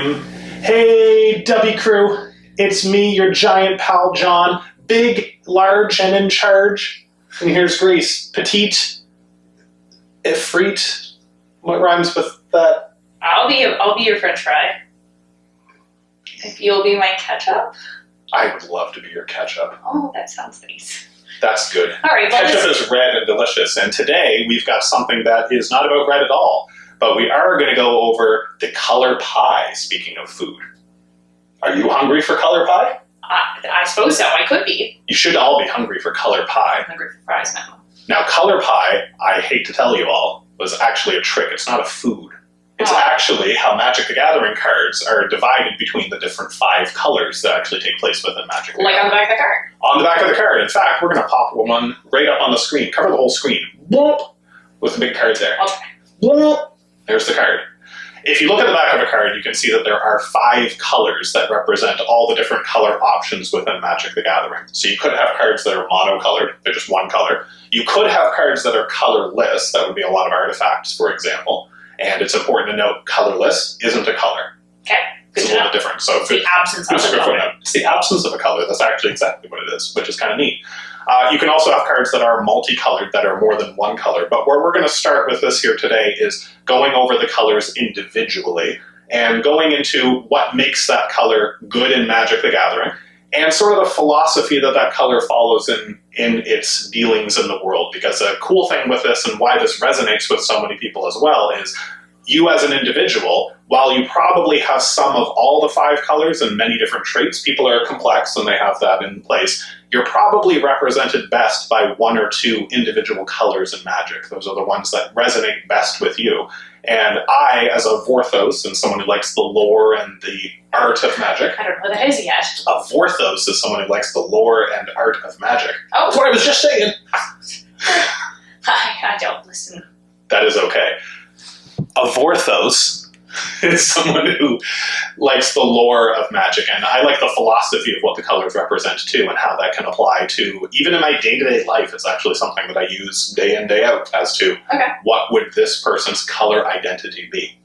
time. Hey, Dubbie crew. It's me, your giant pal John. Big, large, and in charge. And here's Grace. Petite, effrite. What rhymes with that? I'll be your French fry. If you'll be my ketchup. I would love to be your ketchup. Oh, that sounds nice. That's good. All right. Well, ketchup is red and delicious, and today we've got something that is not about red at all, but we are going to go over the color pie, speaking of food. Are you hungry for color pie? I suppose so. I could be. You should all be hungry for color pie. I'm hungry for fries now. Now, color pie, I hate to tell you all, was actually a trick. It's not a food. It's actually how Magic the Gathering cards are divided between the different 5 colors that actually take place within Magic the Gathering. Like on the back of the card? On the back of the card. In fact, we're going to pop one right up on the screen. Cover the whole screen. Boop, with the big card there. Okay. Boop, there's the card. If you look at the back of a card, you can see that there are 5 colors that represent all the different color options within Magic the Gathering. So you could have cards that are monocolored, they're just one color. You could have cards that are colorless, that would be a lot of artifacts, for example. And it's important to note, colorless isn't a color. Okay, good it's a little bit different. So it's the absence of a color. It's the absence of a color. That's actually exactly what it is, which is kind of neat. You can also have cards that are multicolored, that are more than one color. But where we're going to start with this here today is going over the colors individually and going into what makes that color good in Magic the Gathering and sort of the philosophy that that color follows in its dealings in the world. Because a cool thing with this and why this resonates with so many people as well is you as an individual, while you probably have some of all the 5 colors and many different traits, people are complex and they have that in place, you're probably represented best by 1 or 2 individual colors in Magic. Those are the ones that resonate best with you. And I, as a Vorthos, and someone who likes the lore and the art of Magic. I don't know what that is yet. A Vorthos is someone who likes the lore and art of Magic. Oh. That's what I was just saying. I don't listen. That is okay. A Vorthos is someone who likes the lore of Magic, and I like the philosophy of what the colors represent too, and how that can apply to, even in my day-to-day life, it's actually something that I use day in, day out as to what would this person's color identity be.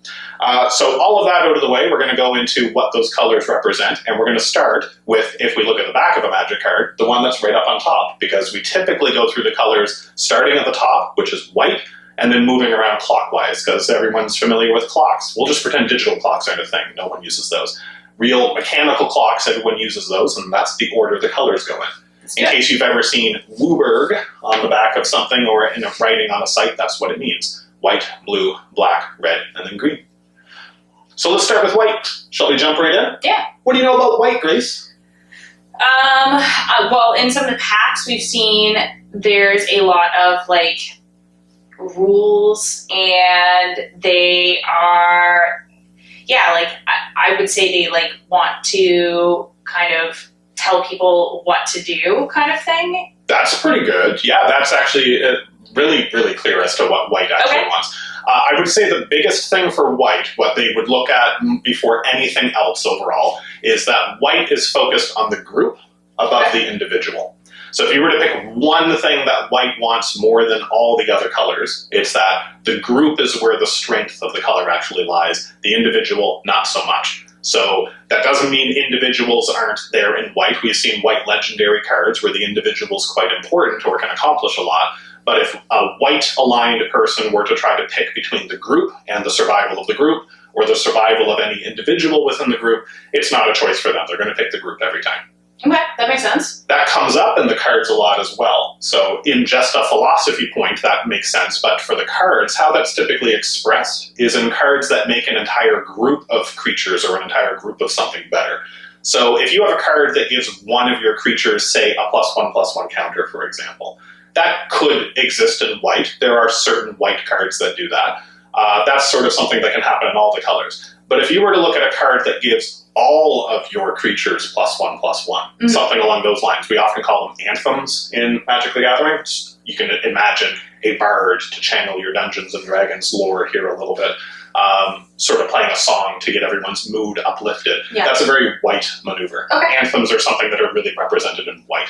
So all of that out of the way, we're going to go into what those colors represent, and we're going to start with, if we look at the back of a Magic card, the one that's right up on top, because we typically go through the colors starting at the top, which is white, and then moving around clockwise, because everyone's familiar with clocks. We'll just pretend digital clocks aren't a thing. No one uses those. Real mechanical clocks, everyone uses those, and that's the order the colors go in. In case you've ever seen Wooburg on the back of something or in a writing on a site, that's what it means. White, blue, black, red, and then green. So let's start with white. Shall we jump right in? Yeah. What do you know about white, Grace? Well, in some of the packs we've seen, there's a lot of, rules, and they are, I would say they, want to kind of tell people what to do kind of thing. That's pretty good. Yeah, that's actually really, really clear as to what white actually wants. I would say the biggest thing for white, what they would look at before anything else overall, is that white is focused on the group above the individual. So if you were to pick one thing that white wants more than all the other colors, it's that the group is where the strength of the color actually lies, the individual not so much. So that doesn't mean individuals aren't there in white. We've seen white legendary cards where the individual is quite important or can accomplish a lot. But if a white-aligned person were to try to pick between the group and the survival of the group, or the survival of any individual within the group, it's not a choice for them. They're going to pick the group every time. Okay, that makes sense. That comes up in the cards a lot as well. So in just a philosophy point, that makes sense. But for the cards, how that's typically expressed is in cards that make an entire group of creatures or an entire group of something better. So if you have a card that gives one of your creatures, say, a +1/+1 counter, for example, that could exist in white. There are certain white cards that do that. That's sort of something that can happen in all the colors. But if you were to look at a card that gives all of your creatures +1/+1, something along those lines, we often call them anthems in Magic the Gathering. You can imagine a bard to channel your Dungeons and Dragons lore here a little bit, sort of playing a song to get everyone's mood uplifted. Yeah. That's a very white maneuver. Okay. Anthems are something that are really represented in white.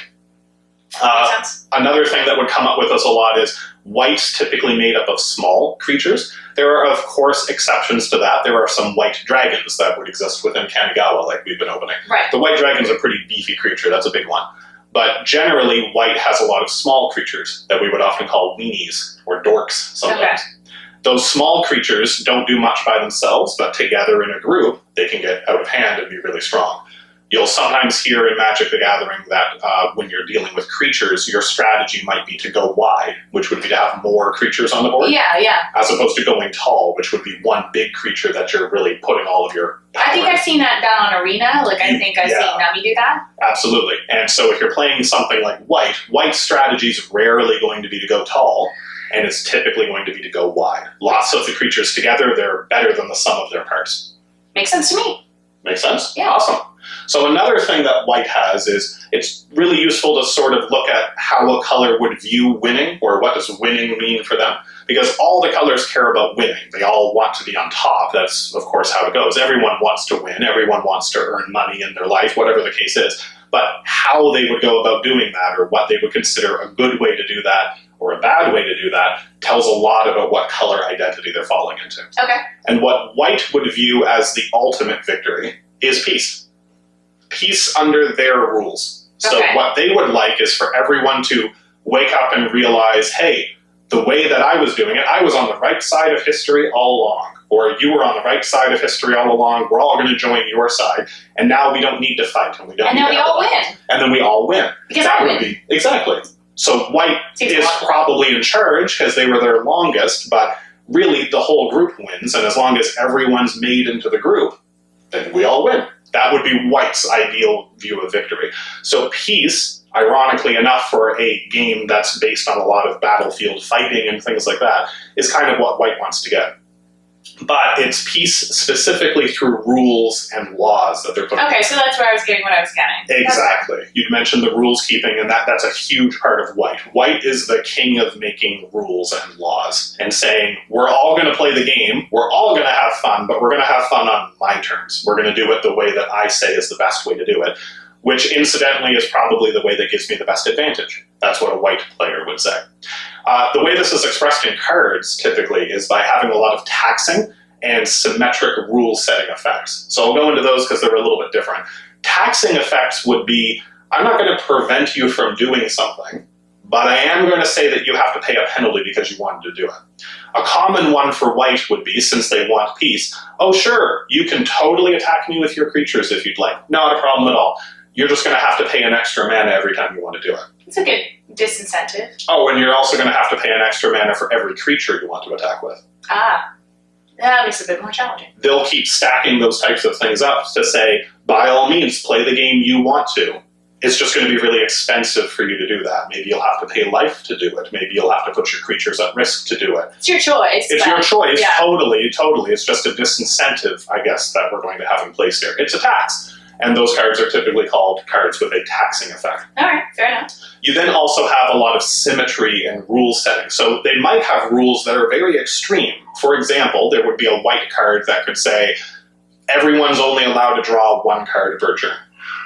Makes sense. Another thing that would come up with us a lot is white's typically made up of small creatures. There are, of course, exceptions to that. There are some white dragons that would exist within Kamigawa, like we've been opening. Right. The white dragon's a pretty beefy creature. That's a big one. But generally, white has a lot of small creatures that we would often call weenies or dorks sometimes. Okay. Those small creatures don't do much by themselves, but together in a group, they can get out of hand and be really strong. You'll sometimes hear in Magic the Gathering that when you're dealing with creatures, your strategy might be to go wide, which would be to have more creatures on the board. Yeah. As opposed to going tall, which would be one big creature that you're really putting all of your power I think in. I've seen that done on Arena. Like, I think I've seen Nubby do that. Absolutely. And so if you're playing something like white's strategy is rarely going to be to go tall, and it's typically going to be to go wide. Lots of the creatures together, they're better than the sum of their parts. Makes sense to me. Makes sense? Yeah. Awesome. So another thing that white has is it's really useful to sort of look at how a color would view winning, or what does winning mean for them. Because all the colors care about winning. They all want to be on top. That's, of course, how it goes. Everyone wants to win. Everyone wants to earn money in their life, whatever the case is. But how they would go about doing that, or what they would consider a good way to do that, or a bad way to do that, tells a lot about what color identity they're falling into. Okay. And what white would view as the ultimate victory is peace. Peace under their rules. So what they would like is for everyone to wake up and realize, hey, the way that I was doing it, I was on the right side of history all along. Or you were on the right side of history all along. We're all going to join your side. And now we don't need to fight. And we don't And need then to we all win. And then we all win. Because that I would win. be exactly. So white Seems is logical. probably in charge because they were there longest, but really the whole group wins. And as long as everyone's made into the group, then we all win. That would be white's ideal view of victory. So peace, ironically enough, for a game that's based on a lot of battlefield fighting and things like that, is kind of what white wants to get. But it's peace specifically through rules and laws that they're putting. Okay, so that's where I was getting what I was getting. Exactly. You'd mentioned the rules keeping, and that's a huge part of white. White is the king of making rules and laws and saying, we're all going to play the game, we're all going to have fun, but we're going to have fun on my terms. We're going to do it the way that I say is the best way to do it, which incidentally is probably the way that gives me the best advantage. That's what a white player would say. The way this is expressed in cards, typically, is by having a lot of taxing and symmetric rule-setting effects. So I'll go into those because they're a little bit different. Taxing effects would be, I'm not going to prevent you from doing something, but I am going to say that you have to pay a penalty because you wanted to do it. A common one for white would be, since they want peace, oh sure, you can totally attack me with your creatures if you'd like. Not a problem at all. You're just going to have to pay an extra mana every time you want to do it. It's a good disincentive. Oh, and you're also going to have to pay an extra mana for every creature you want to attack with. Ah. That makes it a bit more challenging. They'll keep stacking those types of things up to say, by all means, play the game you want to. It's just going to be really expensive for you to do that. Maybe you'll have to pay life to do it. Maybe you'll have to put your creatures at risk to do it. It's your choice. It's your choice, yeah. totally. It's just a disincentive, I guess, that we're going to have in place here. It's a tax. And those cards are typically called cards with a taxing effect. All right, fair enough. You then also have a lot of symmetry and rule setting. So they might have rules that are very extreme. For example, there would be a white card that could say, everyone's only allowed to draw one card per turn.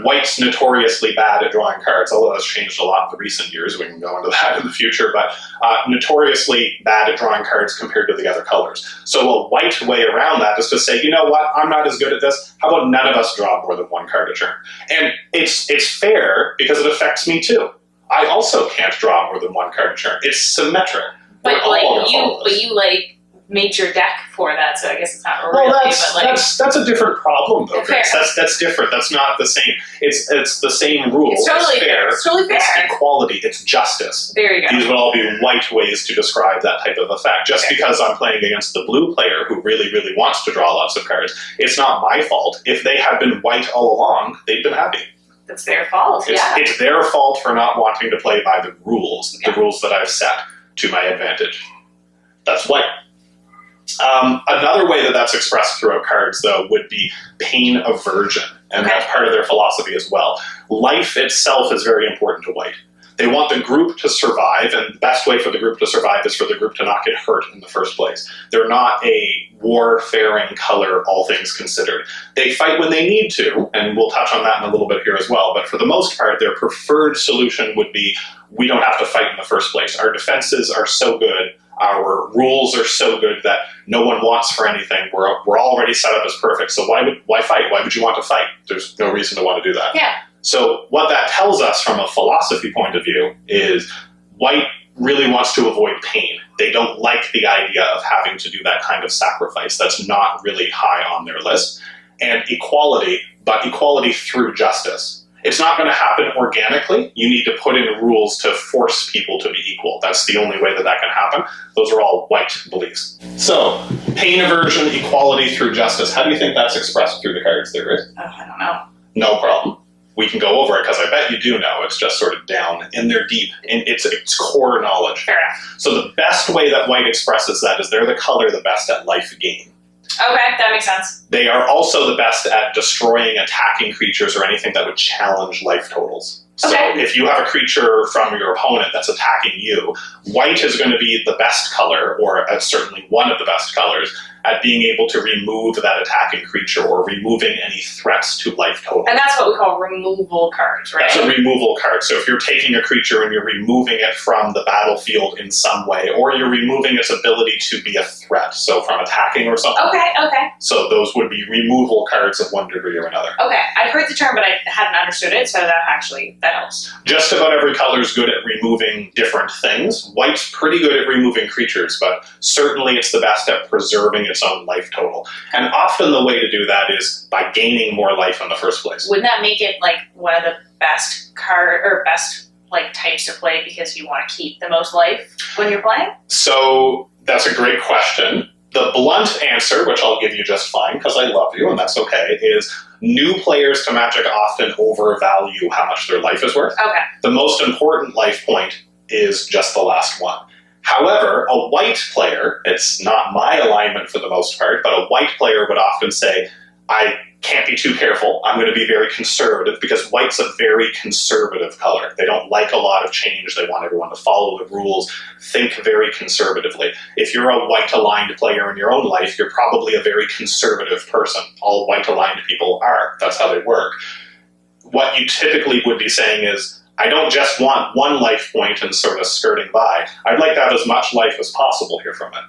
White's notoriously bad at drawing cards, although that's changed a lot in the recent years. We can go into that in the future, but notoriously bad at drawing cards compared to the other colors. So a white way around that is to say, you know what, I'm not as good at this. How about none of us draw more than one card a turn? And it's fair because it affects me too. I also can't draw more than one card a turn. It's symmetric. But We're all gonna follow this. you made your deck for that, so I guess it's not Well, really, that's a different problem, though. Fair. That's different. That's not the same. It's the same rule. It's totally fair. It's totally fair. It's equality. It's justice. There you go. These would all be white ways to describe that type of effect. Just because I'm playing against the blue player who really, really wants to draw lots of cards, it's not my fault. If they had been white all along, they'd been happy. That's their fault, It's their fault for not wanting to play by the rules that I've set to my advantage. That's white. Another way that that's expressed throughout cards, though, would be pain aversion, and that's part of their philosophy as well. Life itself is very important to white. They want the group to survive, and the best way for the group to survive is for the group to not get hurt in the first place. They're not a warfaring color, all things considered. They fight when they need to, and we'll touch on that in a little bit here as well, but for the most part, their preferred solution would be, we don't have to fight in the first place. Our defenses are so good, our rules are so good that no one wants for anything. We're already set up as perfect, so why fight? Why would you want to fight? There's no reason to want to do that. Yeah. So what that tells us from a philosophy point of view is white really wants to avoid pain. They don't like the idea of having to do that kind of sacrifice. That's not really high on their list. And equality, but equality through justice. It's not going to happen organically. You need to put in rules to force people to be equal. That's the only way that that can happen. Those are all white beliefs. So, pain aversion, equality through justice. How do you think that's expressed through the cards there, Grace? I don't know. No problem. We can go over it because I bet you do know. It's just sort of down in there deep. And it's core knowledge. Fair enough. So the best way that white expresses that is they're the color the best at life gain. Okay, that makes sense. They are also the best at destroying attacking creatures or anything that would challenge life totals. So if you have a creature from your opponent that's attacking you, white is going to be the best color, or certainly one of the best colors, at being able to remove that attacking creature or removing any threats to life total. And that's what we call removal cards, right? That's a removal card. So if you're taking a creature and you're removing it from the battlefield in some way, or you're removing its ability to be a threat, so from attacking or something. Okay. So those would be removal cards of one degree or another. Okay, I've heard the term, but I hadn't understood it, so that helps. Just about every color is good at removing different things. White's pretty good at removing creatures, but certainly it's the best at preserving its own life total. And often the way to do that is by gaining more life in the first place. Wouldn't that make it like one of the best types to play because you want to keep the most life when you're playing? So that's a great question. The blunt answer, which I'll give you just fine because I love you and that's okay, is new players to Magic often overvalue how much their life is worth. Okay. The most important life point is just the last one. However, a white player, it's not my alignment for the most part, but a white player would often say, I can't be too careful. I'm going to be very conservative because white's a very conservative color. They don't like a lot of change. They want everyone to follow the rules, think very conservatively. If you're a white-aligned player in your own life, you're probably a very conservative person. All white-aligned people are. That's how they work. What you typically would be saying is, I don't just want one life point and sort of skirting by. I'd like to have as much life as possible here from it.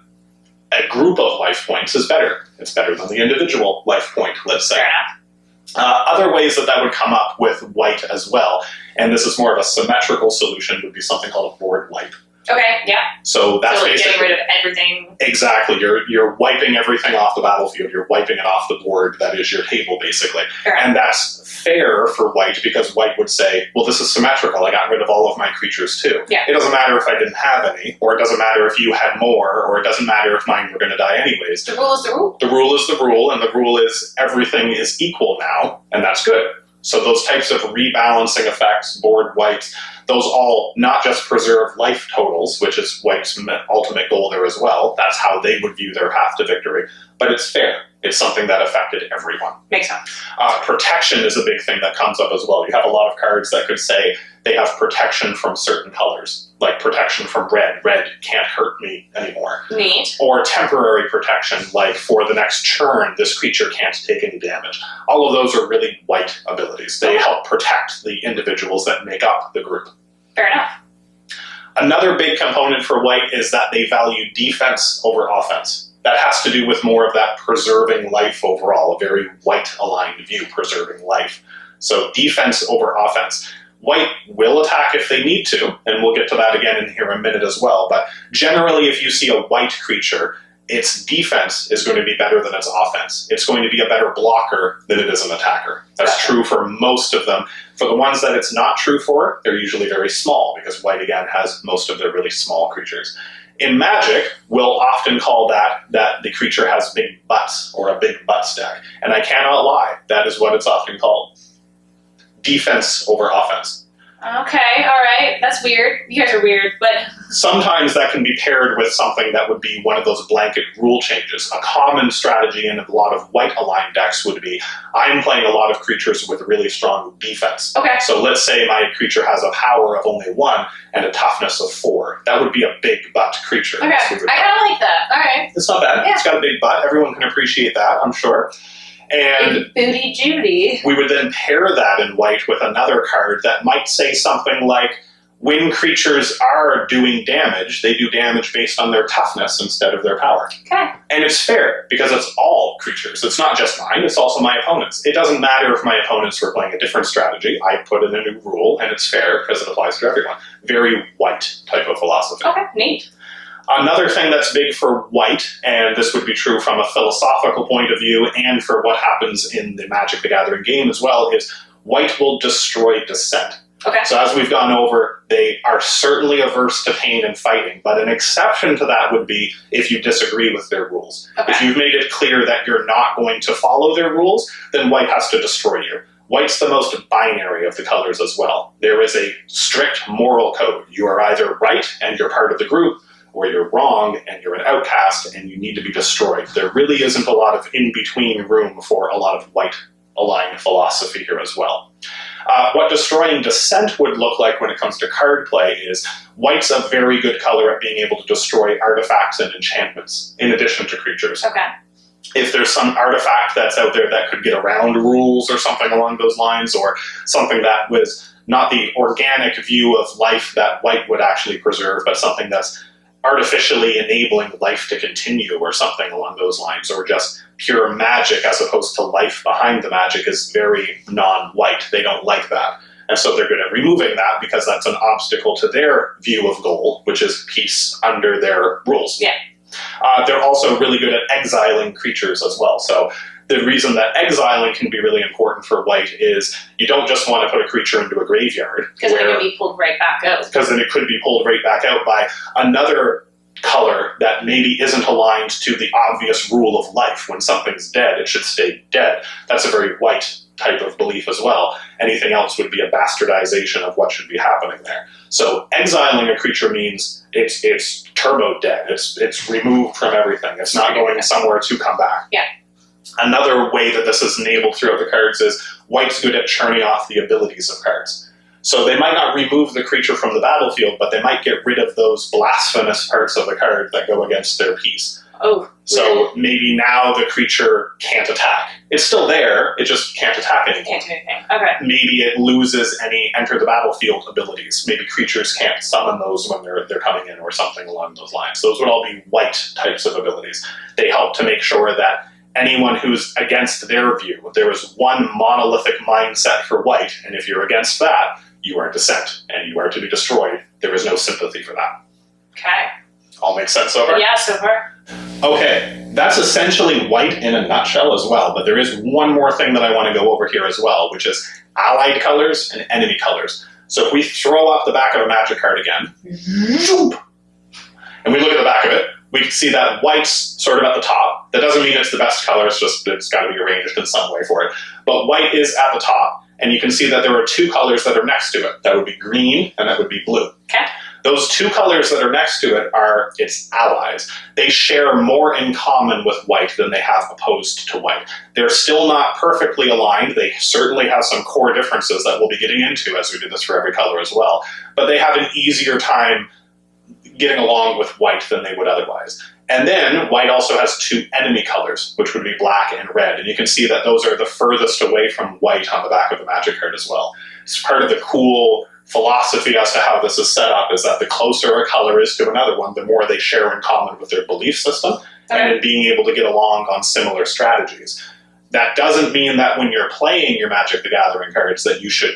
A group of life points is better. It's better than the individual life point, let's say. Fair enough. Other ways that would come up with white as well, and this is more of a symmetrical solution, would be something called a board wipe. Okay, yeah. So that's like basically getting rid of everything. Exactly. You're wiping everything off the battlefield. You're wiping it off the board. That is your table, basically. Fair. And that's fair for white because white would say, well, this is symmetrical. I got rid of all of my creatures too. Yeah. It doesn't matter if I didn't have any, or it doesn't matter if you had more, or it doesn't matter if mine were going to die anyways. The rule is the rule. The rule is the rule, and the rule is everything is equal now, and that's good. So those types of rebalancing effects, board wipes, those all not just preserve life totals, which is white's ultimate goal there as well. That's how they would view their path to victory. But it's fair. It's something that affected everyone. Makes sense. Protection is a big thing that comes up as well. You have a lot of cards that could say they have protection from certain colors, like protection from red. Red can't hurt me anymore. Neat. Or temporary protection, like for the next turn, this creature can't take any damage. All of those are really white abilities. They help protect the individuals that make up the group. Fair enough. Another big component for white is that they value defense over offense. That has to do with more of that preserving life overall, a very white-aligned view, preserving life. So defense over offense. White will attack if they need to, and we'll get to that again in here in a minute as well, but generally if you see a white creature, its defense is going to be better than its offense. It's going to be a better blocker than it is an attacker. That's true for most of them. For the ones that it's not true for, they're usually very small, because white, again, has most of their really small creatures. In Magic, we'll often call that the creature has big butts, or a big butt stack. And I cannot lie, that is what it's often called. Defense over offense. Okay, alright. That's weird. You guys are weird, but... Sometimes that can be paired with something that would be one of those blanket rule changes. A common strategy in a lot of white-aligned decks would be, I'm playing a lot of creatures with really strong defense. Okay. So let's say my creature has a power of only 1 and a toughness of 4. That would be a big butt creature. Okay, I kind of like that. Alright. It's not bad. Yeah. It's got a big butt. Everyone can appreciate that, I'm sure. And Booty Judy. We would then pair that in white with another card that might say something like, when creatures are doing damage, they do damage based on their toughness instead of their power. Okay. And it's fair, because it's all creatures. It's not just mine, it's also my opponent's. It doesn't matter if my opponents were playing a different strategy. I put in a new rule, and it's fair because it applies to everyone. Very white type of philosophy. Okay, neat. Another thing that's big for white, and this would be true from a philosophical point of view and for what happens in the Magic the Gathering game as well, is white will destroy dissent. Okay. So as we've gone over, they are certainly averse to pain and fighting, but an exception to that would be if you disagree with their rules. Okay. If you've made it clear that you're not going to follow their rules, then white has to destroy you. White's the most binary of the colors as well. There is a strict moral code. You are either right and you're part of the group, or you're wrong and you're an outcast and you need to be destroyed. There really isn't a lot of in-between room for a lot of white-aligned philosophy here as well. What destroying dissent would look like when it comes to card play is white's a very good color at being able to destroy artifacts and enchantments, in addition to creatures. Okay. If there's some artifact that's out there that could get around rules or something along those lines, or something that was not the organic view of life that white would actually preserve, but something that's artificially enabling life to continue or something along those lines, or just pure magic as opposed to life behind the magic, is very non-white. They don't like that. And so they're good at removing that because that's an obstacle to their view of goal, which is peace under their rules. Yeah. They're also really good at exiling creatures as well. So the reason that exiling can be really important for white is you don't just want to put a creature into a graveyard. Because it can be pulled right back out. Because then it could be pulled right back out by another color that maybe isn't aligned to the obvious rule of life. When something's dead, it should stay dead. That's a very white type of belief as well. Anything else would be a bastardization of what should be happening there. So exiling a creature means it's turbo dead. It's removed from everything. It's not going somewhere to come back. Yeah. Another way that this is enabled throughout the cards is white's good at churning off the abilities of cards. So they might not remove the creature from the battlefield, but they might get rid of those blasphemous parts of the card that go against their piece. Oh. So maybe now the creature can't attack. It's still there, it just can't attack anymore. Can't do anything. Okay. Maybe it loses any enter the battlefield abilities. Maybe creatures can't summon those when they're coming in or something along those lines. Those would all be white types of abilities. They help to make sure that anyone who's against their view, there is one monolithic mindset for white, and if you're against that, you are dissent, and you are to be destroyed. There is no sympathy for that. Okay. All makes sense so far? Yeah, so far. Okay, that's essentially white in a nutshell as well, but there is one more thing that I want to go over here as well, which is allied colors and enemy colors. So if we throw up the back of a Magic card again, and we look at the back of it, we can see that white's sort of at the top. That doesn't mean it's the best color, it's just it's got to be arranged in some way for it. But white is at the top, and you can see that there are two colors that are next to it. That would be green, and that would be blue. Okay. Those two colors that are next to it are its allies. They share more in common with white than they have opposed to white. They're still not perfectly aligned. They certainly have some core differences that we'll be getting into as we do this for every color as well. But they have an easier time getting along with white than they would otherwise. And then white also has two enemy colors, which would be black and red. And you can see that those are the furthest away from white on the back of the Magic card as well. It's part of the cool philosophy as to how this is set up, is that the closer a color is to another one, the more they share in common with their belief system, and in being able to get along on similar strategies. That doesn't mean that when you're playing your Magic the Gathering cards that you should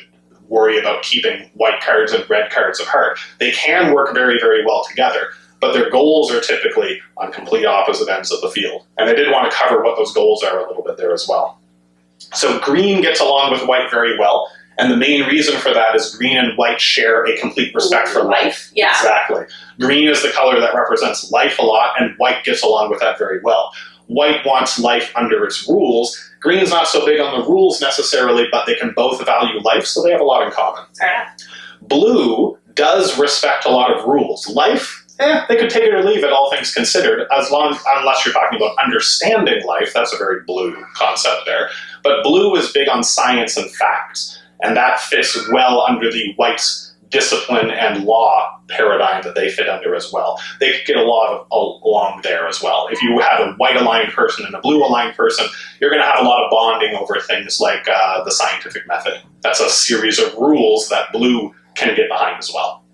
worry about keeping white cards and red cards apart. They can work very, very well together, but their goals are typically on complete opposite ends of the field. And I did want to cover what those goals are a little bit there as well. So green gets along with white very well. And the main reason for that is green and white share a complete respect for life. Yeah. Exactly. Green is the color that represents life a lot, and white gets along with that very well. White wants life under its rules. Green is not so big on the rules necessarily, but they can both value life, so they have a lot in common. Fair enough. Blue does respect a lot of rules. Life, they could take it or leave it, all things considered, unless you're talking about understanding life. That's a very blue concept there. But blue is big on science and facts, and that fits well under the white's discipline and law paradigm that they fit under as well. They could get along there as well. If you have a white-aligned person and a blue-aligned person, you're going to have a lot of bonding over things like the scientific method. That's a series of rules that blue can get behind as well.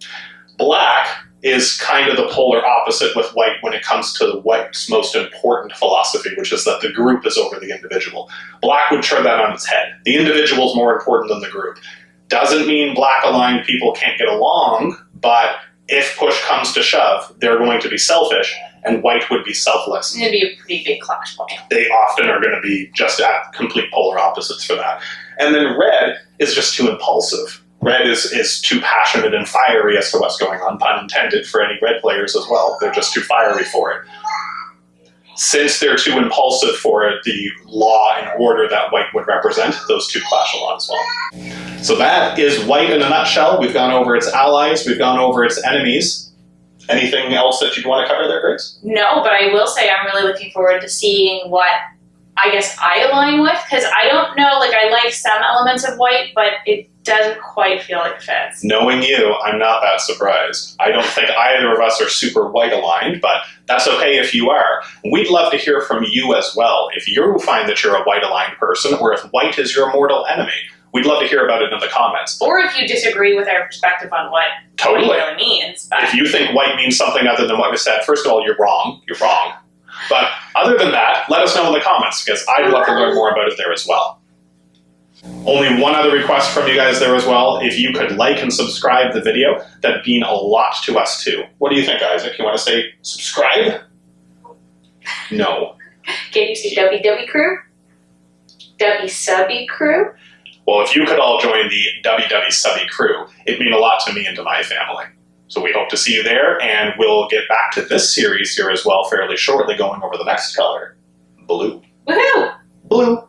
Black is kind of the polar opposite with white when it comes to the white's most important philosophy, which is that the group is over the individual. Black would turn that on its head. The individual is more important than the group. Doesn't mean black-aligned people can't get along, but if push comes to shove, they're going to be selfish, and white would be selfless. It's going to be a pretty big clash point. They often are going to be just at complete polar opposites for that. And then red is just too impulsive. Red is too passionate and fiery as to what's going on, pun intended for any red players as well. They're just too fiery for it. Since they're too impulsive for it, the law and order that white would represent, those two clash a lot as well. So that is white in a nutshell. We've gone over its allies, we've gone over its enemies. Anything else that you'd want to cover there, Grace? No, but I will say I'm really looking forward to seeing what I guess I align with, because I don't know, like I like some elements of white, but it doesn't quite feel like it fits. Knowing you, I'm not that surprised. I don't think either of us are super white aligned, but that's okay if you are. We'd love to hear from you as well. If you find that you're a white aligned person, or if white is your mortal enemy, we'd love to hear about it in the comments. Or if you disagree with our perspective on what it really means. But if you think white means something other than what we said, first of all, you're wrong. You're wrong. But other than that, let us know in the comments, because I'd love to learn more about it there as well. Only one other request from you guys there as well. If you could like and subscribe the video, that'd mean a lot to us too. What do you think, Isaac? You want to say subscribe? No. Can you see DubbieDubbie crew? DubbieSubby crew? Well, if you could all join the DubbieDubbie Subby crew, it'd mean a lot to me and to my family. So we hope to see you there, and we'll get back to this series here as well fairly shortly, going over the next color, blue. Woohoo! Blue.